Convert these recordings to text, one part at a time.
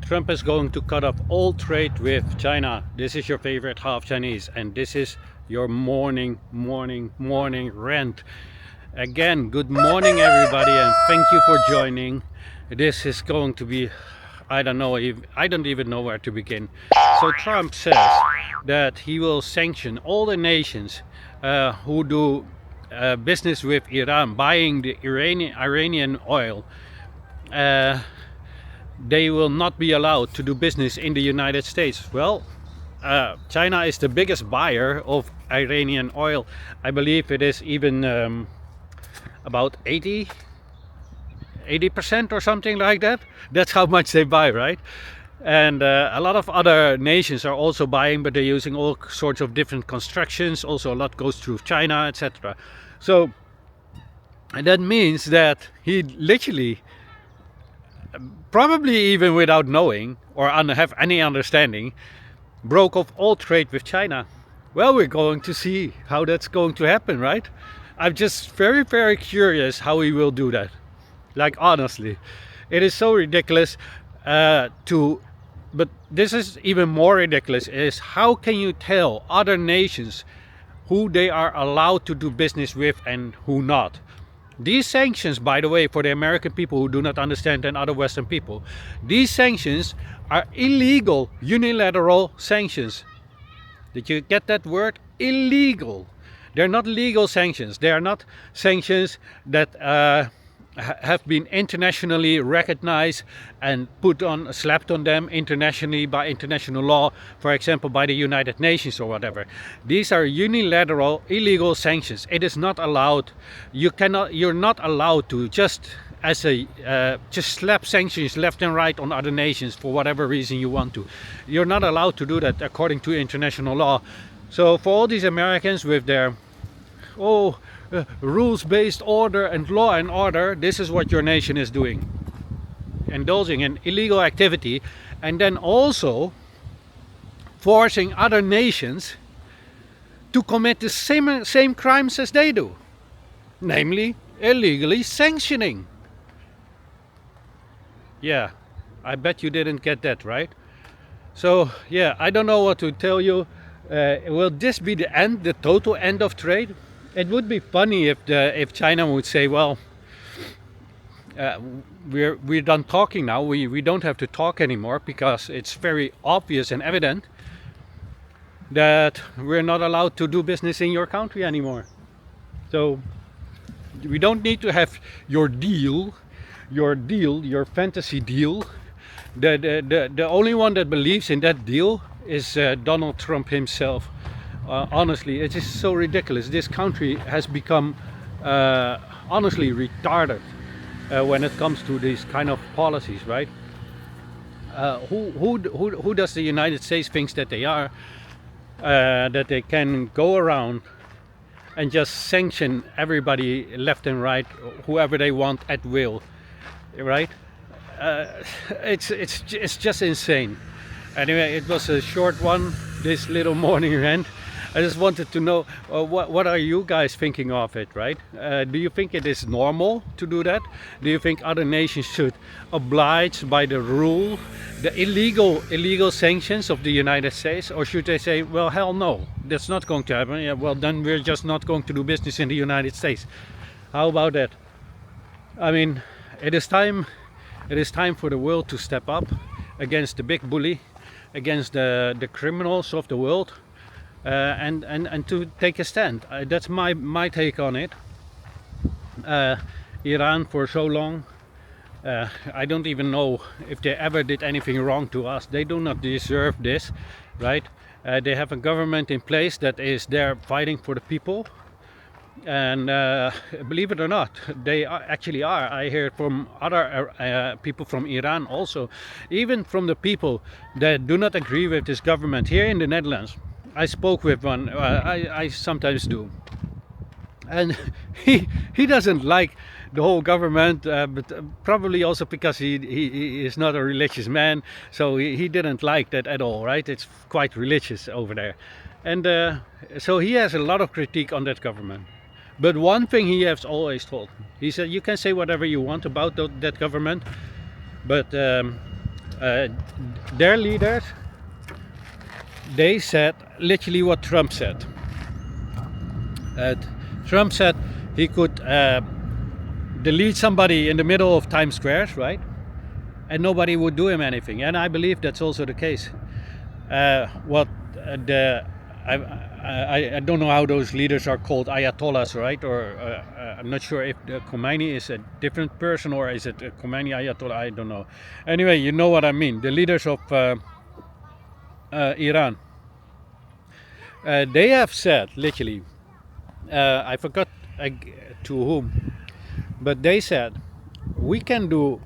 Trump is going to cut off all trade with China. This is your favorite half Chinese, and this is your morning rant. Again, good morning everybody, and thank you for joining. This is going to be, I don't even know where to begin. So Trump says that he will sanction all the nations who do business with Iran, buying the Iranian oil. They will not be allowed to do business in the United States. Well, China is the biggest buyer of Iranian oil. I believe it is even about 80% or something like that. That's how much they buy, right? And a lot of other nations are also buying, but they're using all sorts of different constructions. Also a lot goes through China, etc. So and that means that he literally, probably even without knowing or have any understanding, broke off all trade with China. Well, we're going to see how that's going to happen, right? I'm just very curious how he will do that. Like, honestly, it is so ridiculous but this is even more ridiculous, is how can you tell other nations who they are allowed to do business with and who not? These sanctions, by the way, for the American people who do not understand, and other Western people, these sanctions are illegal, unilateral sanctions. Did you get that word? Illegal. They're not legal sanctions. They are not sanctions that have been internationally recognized and slapped on them internationally by international law, for example by the United Nations or whatever. These are unilateral, illegal sanctions. It is not allowed. You're not allowed to just slap sanctions left and right on other nations for whatever reason you want to. You're not allowed to do that according to international law. So for all these Americans with their rules-based order and law and order, this is what your nation is doing. Indulging in illegal activity, and then also forcing other nations to commit the same crimes as they do. Namely, illegally sanctioning. Yeah, I bet you didn't get that, right? So, yeah, I don't know what to tell you. Will this be the total end of trade? It would be funny if China would say, well, we're done talking now. We don't have to talk anymore because it's very obvious and evident that we're not allowed to do business in your country anymore. So we don't need to have your fantasy deal. The only one that believes in that deal is Donald Trump himself. Honestly, it is so ridiculous. This country has become honestly retarded when it comes to these kind of policies, right? Who does the United States thinks that they are? That they can go around and just sanction everybody left and right, whoever they want at will, right? It's just insane. Anyway, it was a short one, this little morning rant. I just wanted to know what are you guys thinking of it, right? Do you think it is normal to do that? Do you think other nations should oblige by the rule, the illegal sanctions of the United States, or should they say, well, hell no, that's not going to happen? Yeah, well, then we're just not going to do business in the United States. How about that? I mean, it is time for the world to step up against the big bully, against the criminals of the world. And to take a stand. That's my take on it. Iran for so long, I don't even know if they ever did anything wrong to us. They do not deserve this, right? They have a government in place that is there fighting for the people, and believe it or not, they actually are. I hear from other people from Iran also, even from the people that do not agree with this government here in the Netherlands. I spoke with one, I sometimes do, and he doesn't like the whole government, but probably also because he is not a religious man, so he didn't like that at all, right? It's quite religious over there, and so he has a lot of critique on that government. But one thing he has always told, he said, you can say whatever you want about that government, but uh, their leaders, they said literally what Trump said. Trump said he could delete somebody in the middle of Times Square, right? And nobody would do him anything. And I believe that's also the case. I don't know how those leaders are called, ayatollahs, right? Or I'm not sure if Khomeini is a different person, or is it Khomeini ayatollah? I don't know. Anyway, you know what I mean. The leaders of Iran. They have said literally. I forgot to whom, but they said we can do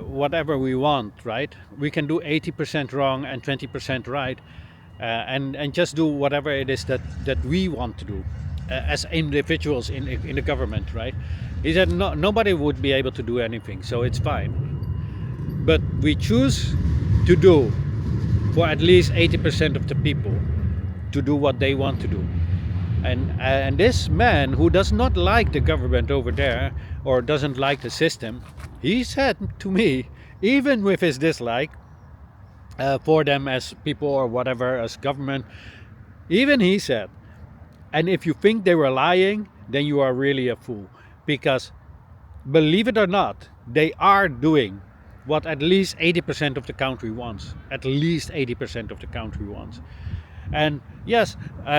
whatever we want, right? We can do 80% wrong and 20% right, and just do whatever it is that we want to do as individuals in the government, right? He said nobody would be able to do anything, so it's fine. But we choose to do for at least 80% of the people to do what they want to do. And this man, who does not like the government over there, or doesn't like the system, he said to me, even with his dislike for them as people or whatever, as government, even he said, and if you think they were lying, then you are really a fool. Because believe it or not, they are doing what at least 80% of the country wants. At least 80% of the country wants. And yes,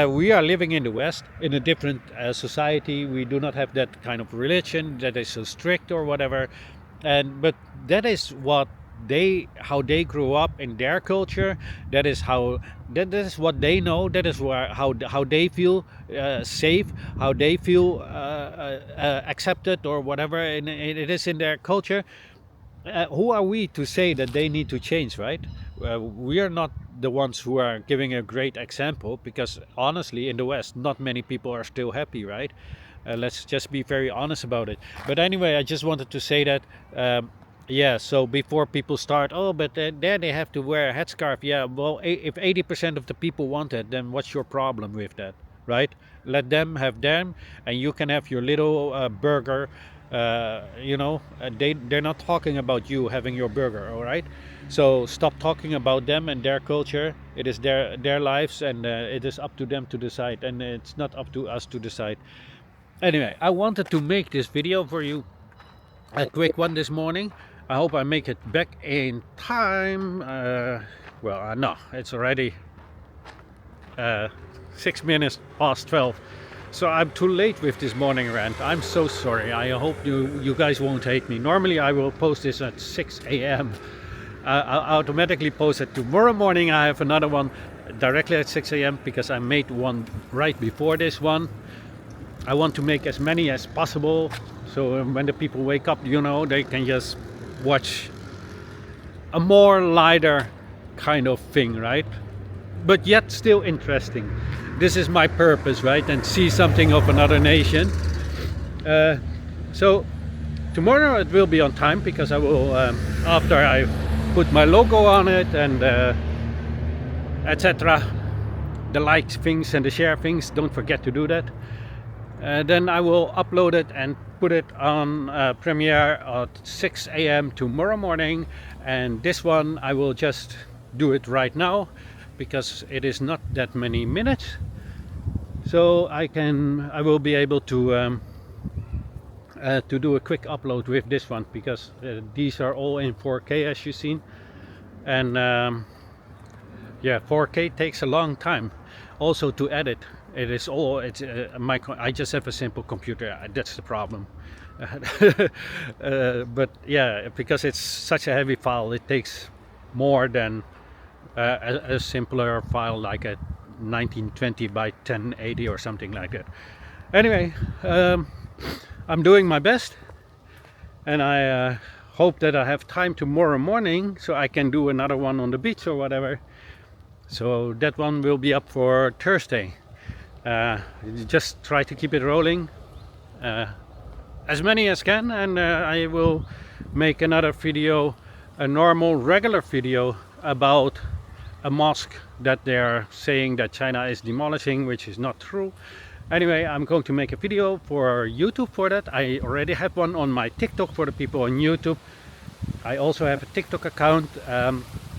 we are living in the West, in a different society. We do not have that kind of religion that is so strict or whatever. But that is how they grew up in their culture. That is what they know. That is how they feel safe, how they feel accepted or whatever. And it is in their culture. Who are we to say that they need to change, right? We are not the ones who are giving a great example, because honestly in the West not many people are still happy, right? Let's just be very honest about it. But anyway, I just wanted to say that yeah, so before people start, oh, but there they have to wear a headscarf. Yeah, well, if 80% of the people want it, then what's your problem with that, right? Let them have them, and you can have your little burger. They're not talking about you having your burger, all right? So stop talking about them and their culture. It is their lives, and it is up to them to decide, and it's not up to us to decide. Anyway, I wanted to make this video for you, a quick one this morning. I hope I make it back in time. No, it's already 6 minutes past 12. So I'm too late with this morning rant. I'm so sorry. I hope you guys won't hate me. Normally I will post this at 6 a.m. I'll automatically post it tomorrow morning. I have another one directly at 6 a.m. because I made one right before this one. I want to make as many as possible, so when the people wake up, they can just watch a more lighter kind of thing, right? But yet still interesting. This is my purpose, right? And see something of another nation. So tomorrow it will be on time, because I will, after I put my logo on it and etc., the like things and the share things, don't forget to do that. Then I will upload it and put it on Premiere at 6 a.m. tomorrow morning. And this one I will just do it right now, because it is not that many minutes, so I will be able to do a quick upload with this one, because these are all in 4K, as you've seen. And yeah, 4K takes a long time also to edit. I just have a simple computer. That's the problem. But yeah, because it's such a heavy file, it takes more than a simpler file like a 1920 by 1080 or something like that. Anyway, I'm doing my best, and I hope that I have time tomorrow morning so I can do another one on the beach or whatever. So that one will be up for Thursday. Just try to keep it rolling, as many as can, and I will make another video, a normal regular video about a mosque that they're saying that China is demolishing, which is not true. Anyway, I'm going to make a video for YouTube for that. I already have one on my TikTok for the people on YouTube. I also have a TikTok account.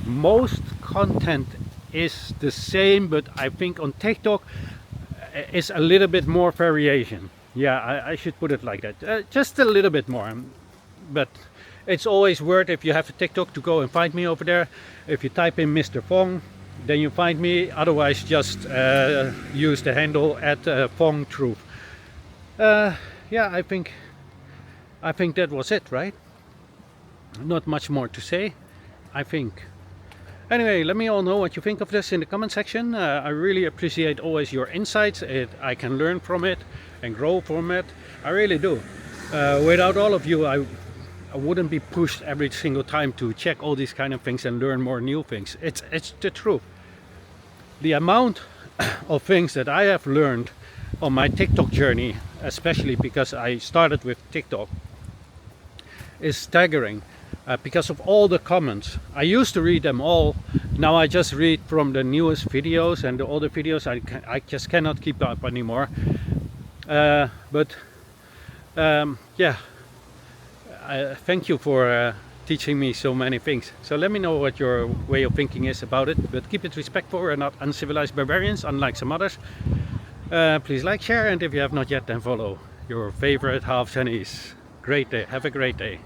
Most content is the same, but I think on TikTok is a little bit more variation. Yeah, I should put it like that. Just a little bit more. But it's always worth, if you have a TikTok, to go and find me over there. If you type in Mr. Fong, then you find me. Otherwise, just use the handle at Fong Truth. Yeah, I think that was it, right? Not much more to say, I think. Anyway, let me all know what you think of this in the comment section. I really appreciate always your insights. I can learn from it and grow from it. I really do. Without all of you, I wouldn't be pushed every single time to check all these kind of things and learn more new things. It's the truth. The amount of things that I have learned on my TikTok journey, especially because I started with TikTok, is staggering. Because of all the comments. I used to read them all. Now I just read from the newest videos, and the older videos I just cannot keep up anymore. Yeah, thank you for teaching me so many things. So let me know what your way of thinking is about it, but keep it respectful. We're not uncivilized barbarians, unlike some others. Please like, share, and if you have not yet, then follow your favorite half Chinese. Great day. Have a great day.